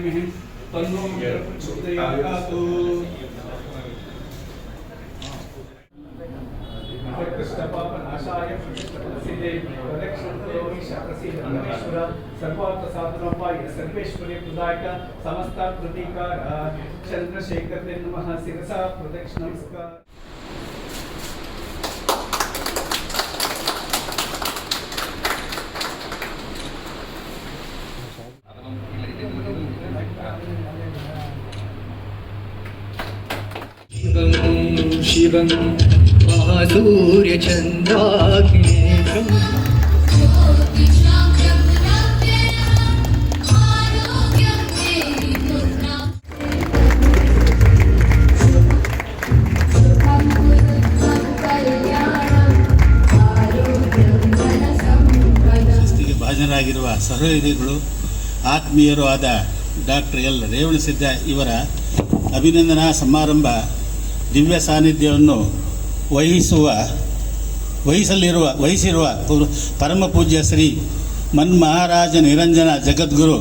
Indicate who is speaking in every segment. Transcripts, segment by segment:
Speaker 1: धीमहि तन्नो प्रचोदयात्। कृष्णपापनाशाय प्रतिष्ठप्रसिद्धे प्रदक्षिणप्रसिद्ध परमेश्वर सर्वार्थसाधनोपाय सर्वेश्वरी प्रदायक समस्ताकृतिकार चंद्रशेखर नमः शिरसा प्रदक्षिण नमस्कार।
Speaker 2: शिवं महासूर्यचन्द्राग्नेत्रं
Speaker 3: ಶಿಸ್ತಿಗೆ ಭಾಜನರಾಗಿರುವ ಸಹೃದಯಿಗಳು ಆತ್ಮೀಯರು ಆದ ಡಾಕ್ಟರ್ ಎಲ್ ರೇವಣಸಿದ್ದ ಇವರ ಅಭಿನಂದನಾ ಸಮಾರಂಭ ದಿವ್ಯ ಸಾನ್ನಿಧ್ಯವನ್ನು ವಹಿಸಿರುವ ಪರಮ ಪೂಜ್ಯ ಶ್ರೀ ಮನ್ಮಹಾರಾಜ ನಿರಂಜನ ಜಗದ್ಗುರು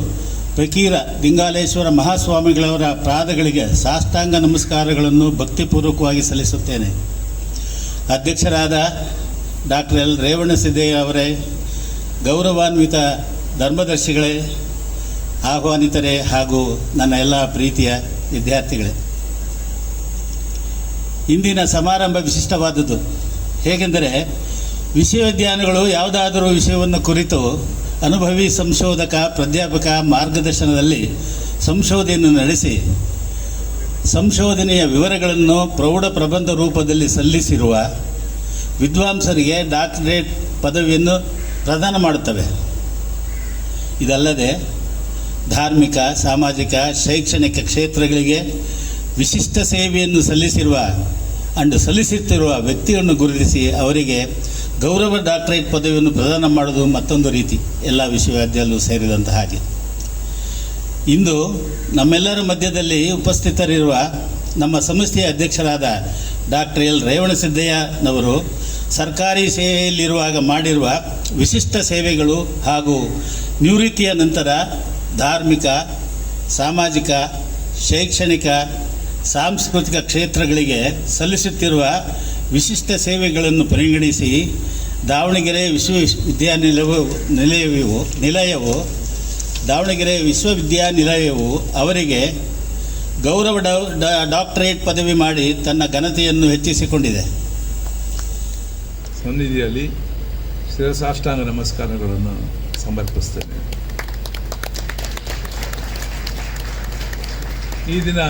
Speaker 3: ಫಕೀರ ಲಿಂಗಾಲೇಶ್ವರ ಮಹಾಸ್ವಾಮಿಗಳವರ ಪಾದಗಳಿಗೆ ಸಾಷ್ಟಾಂಗ ನಮಸ್ಕಾರಗಳನ್ನು ಭಕ್ತಿಪೂರ್ವಕವಾಗಿ ಸಲ್ಲಿಸುತ್ತೇನೆ. ಅಧ್ಯಕ್ಷರಾದ ಡಾಕ್ಟರ್ ಎಲ್ ರೇವಣಸಿದ್ದಯ್ಯ ಅವರೇ, ಗೌರವಾನ್ವಿತ ಧರ್ಮದರ್ಶಿಗಳೇ, ಆಹ್ವಾನಿತರೇ ಹಾಗೂ ನನ್ನ ಎಲ್ಲ ಪ್ರೀತಿಯ ವಿದ್ಯಾರ್ಥಿಗಳೇ, ಇಂದಿನ ಸಮಾರಂಭ ವಿಶಿಷ್ಟವಾದದ್ದು. ಹೇಗೆಂದರೆ ವಿಶ್ವವಿದ್ಯಾನಿಗಳು ಯಾವುದಾದರೂ ವಿಷಯವನ್ನು ಕುರಿತು ಅನುಭವಿ ಸಂಶೋಧಕ ಪ್ರಾಧ್ಯಾಪಕ ಮಾರ್ಗದರ್ಶನದಲ್ಲಿ ಸಂಶೋಧನೆಯನ್ನು ನಡೆಸಿ ಸಂಶೋಧನೆಯ ವಿವರಗಳನ್ನು ಪ್ರೌಢ ಪ್ರಬಂಧ ರೂಪದಲ್ಲಿ ಸಲ್ಲಿಸಿರುವ ವಿದ್ವಾಂಸರಿಗೆ ಡಾಕ್ಟರೇಟ್ ಪದವಿಯನ್ನು ಪ್ರದಾನ ಮಾಡುತ್ತವೆ. ಇದಲ್ಲದೆ ಧಾರ್ಮಿಕ, ಸಾಮಾಜಿಕ, ಶೈಕ್ಷಣಿಕ ಕ್ಷೇತ್ರಗಳಿಗೆ ವಿಶಿಷ್ಟ ಸೇವೆಯನ್ನು ಸಲ್ಲಿಸುತ್ತಿರುವ ವ್ಯಕ್ತಿಯನ್ನು ಗುರುತಿಸಿ ಅವರಿಗೆ ಗೌರವ ಡಾಕ್ಟರೇಟ್ ಪದವಿಯನ್ನು ಪ್ರದಾನ ಮಾಡೋದು ಮತ್ತೊಂದು ರೀತಿ, ಎಲ್ಲ ವಿಶ್ವವಿದ್ಯಾಲಯವೂ ಸೇರಿದಂಥ ಹಾಗೆ. ಇಂದು ನಮ್ಮೆಲ್ಲರ ಮಧ್ಯದಲ್ಲಿ ಉಪಸ್ಥಿತರಿರುವ ನಮ್ಮ ಸಂಸ್ಥೆಯ ಅಧ್ಯಕ್ಷರಾದ ಡಾಕ್ಟರ್ ಎಲ್ ರೇವಣಸಿದ್ದಯ್ಯನವರು ಸರ್ಕಾರಿ ಸೇವೆಯಲ್ಲಿರುವಾಗ ಮಾಡಿರುವ ವಿಶಿಷ್ಟ ಸೇವೆಗಳು ಹಾಗೂ ನಿವೃತ್ತಿಯ ನಂತರ ಧಾರ್ಮಿಕ, ಸಾಮಾಜಿಕ, ಶೈಕ್ಷಣಿಕ, ಸಾಂಸ್ಕೃತಿಕ ಕ್ಷೇತ್ರಗಳಿಗೆ ಸಲ್ಲಿಸುತ್ತಿರುವ ವಿಶಿಷ್ಟ ಸೇವೆಗಳನ್ನು ಪರಿಗಣಿಸಿ ದಾವಣಗೆರೆ ವಿಶ್ವವಿದ್ಯಾನಿಲಯವು ಅವರಿಗೆ ಗೌರವ ಡಾಕ್ಟರೇಟ್ ಪದವಿ ಮಾಡಿ ತನ್ನ ಘನತೆಯನ್ನು ಹೆಚ್ಚಿಸಿಕೊಂಡಿದೆ.
Speaker 4: ಸನ್ನಿಧಿಯಲ್ಲಿ ಶಿರಸಾಷ್ಟಾಂಗ ನಮಸ್ಕಾರಗಳನ್ನು ಸಮರ್ಪಿಸ್ತೇನೆ. ಈ ದಿನ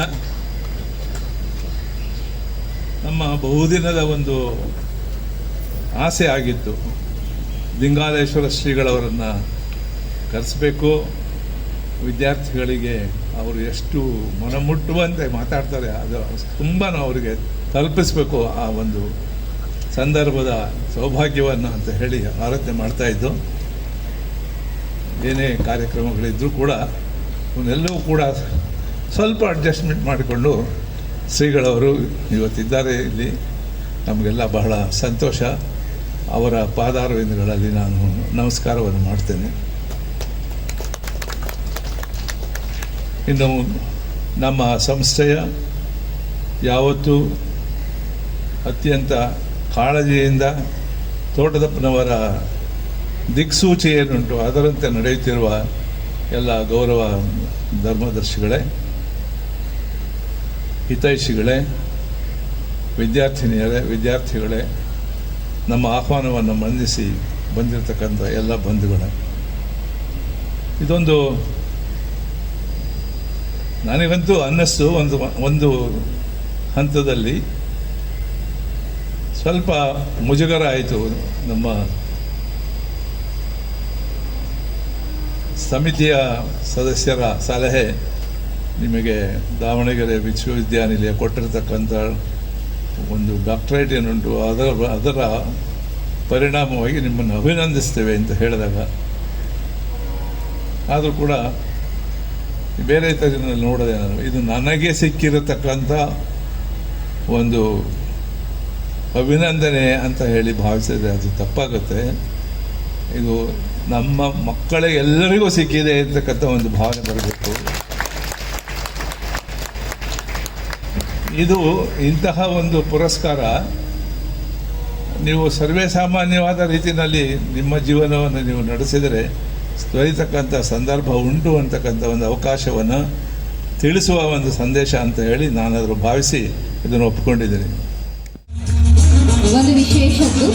Speaker 4: ನಮ್ಮ ಬಹುದಿನದ ಒಂದು ಆಸೆ ಆಗಿತ್ತು, ಲಿಂಗಾಲೇಶ್ವರ ಶ್ರೀಗಳವರನ್ನು ಕರೆಸಬೇಕು. ವಿದ್ಯಾರ್ಥಿಗಳಿಗೆ ಅವರು ಎಷ್ಟು ಮನಮುಟ್ಟುವಂತೆ ಮಾತಾಡ್ತಾರೆ, ಅದು ತುಂಬ ಅವರಿಗೆ ತಲುಪಿಸಬೇಕು. ಆ ಒಂದು ಸಂದರ್ಭದ ಸೌಭಾಗ್ಯವನ್ನು ಅಂತ ಹೇಳಿ ಆರಾಧನೆ ಮಾಡ್ತಾಯಿದ್ದು. ಏನೇ ಕಾರ್ಯಕ್ರಮಗಳಿದ್ದರೂ ಕೂಡ ಅವನ್ನೆಲ್ಲವೂ ಕೂಡ ಸ್ವಲ್ಪ ಅಡ್ಜಸ್ಟ್ಮೆಂಟ್ ಮಾಡಿಕೊಂಡು ಶ್ರೀಗಳವರು ಇವತ್ತಿದ್ದಾರೆ ಇಲ್ಲಿ. ನಮಗೆಲ್ಲ ಬಹಳ ಸಂತೋಷ. ಅವರ ಪಾದಾರವಿಂದಗಳಲ್ಲಿ ನಾನು ನಮಸ್ಕಾರವನ್ನು ಮಾಡ್ತೇನೆ. ಇನ್ನು ನಮ್ಮ ಸಂಸ್ಥೆಯ ಯಾವತ್ತೂ ಅತ್ಯಂತ ಕಾಳಜಿಯಿಂದ ತೋಟದಪ್ಪನವರ ದಿಕ್ಸೂಚಿ ಏನುಂಟು ಅದರಂತೆ ನಡೆಯುತ್ತಿರುವ ಎಲ್ಲ ಗೌರವ ಧರ್ಮದರ್ಶಿಗಳೇ, ಹಿತೈಷಿಗಳೇ, ವಿದ್ಯಾರ್ಥಿಗಳೇ, ನಮ್ಮ ಆಹ್ವಾನವನ್ನು ಮನ್ನಿಸಿ ಬಂದಿರತಕ್ಕಂಥ ಎಲ್ಲ ಬಂಧುಗಳೇ, ಇದೊಂದು ನನಗಂತೂ ಅನ್ನಿಸ್ತು ಒಂದು ಹಂತದಲ್ಲಿ ಸ್ವಲ್ಪ ಮುಜುಗರ ಆಯಿತು. ನಮ್ಮ ಸಮಿತಿಯ ಸದಸ್ಯರ ಸಲಹೆ, ನಿಮಗೆ ದಾವಣಗೆರೆ ವಿಶ್ವವಿದ್ಯಾನಿಲಯ ಕೊಟ್ಟಿರತಕ್ಕಂಥ ಒಂದು ಡಾಕ್ಟರೇಟ್ ಏನುಂಟು ಅದರ ಪರಿಣಾಮವಾಗಿ ನಿಮ್ಮನ್ನು ಅಭಿನಂದಿಸ್ತೇವೆ ಅಂತ ಹೇಳಿದಾಗ, ಆದರೂ ಕೂಡ ಬೇರೆ ತರದಲ್ಲಿ ನೋಡದೆ ನಾನು ಇದು ನನಗೆ ಸಿಕ್ಕಿರತಕ್ಕಂಥ ಒಂದು ಅಭಿನಂದನೆ ಅಂತ ಹೇಳಿ ಭಾವಿಸಿದರೆ ಅದು ತಪ್ಪಾಗುತ್ತೆ. ಇದು ನಮ್ಮ ಮಕ್ಕಳಿಗೆ ಎಲ್ಲರಿಗೂ ಸಿಕ್ಕಿದೆ ಅಂತಕ್ಕಂಥ ಒಂದು ಭಾವನೆ ಬರಬೇಕು. ಇದು ಇಂತಹ ಒಂದು ಪುರಸ್ಕಾರ ನೀವು ಸರ್ವೇ ಸಾಮಾನ್ಯವಾದ ರೀತಿಯಲ್ಲಿ ನಿಮ್ಮ ಜೀವನವನ್ನು ನೀವು ನಡೆಸಿದರೆ ದೊರೆಯತಕ್ಕಂಥ ಸಂದರ್ಭ ಉಂಟು ಅಂತಕ್ಕಂಥ ಒಂದು ಅವಕಾಶವನ್ನು ತಿಳಿಸುವ ಒಂದು ಸಂದೇಶ ಅಂತ ಹೇಳಿ ನಾನಾದರೂ ಭಾವಿಸಿ ಇದನ್ನು ಒಪ್ಪಿಕೊಂಡಿದ್ದೀನಿ.
Speaker 5: ಒಂದು ವಿಶೇಷದ್ದು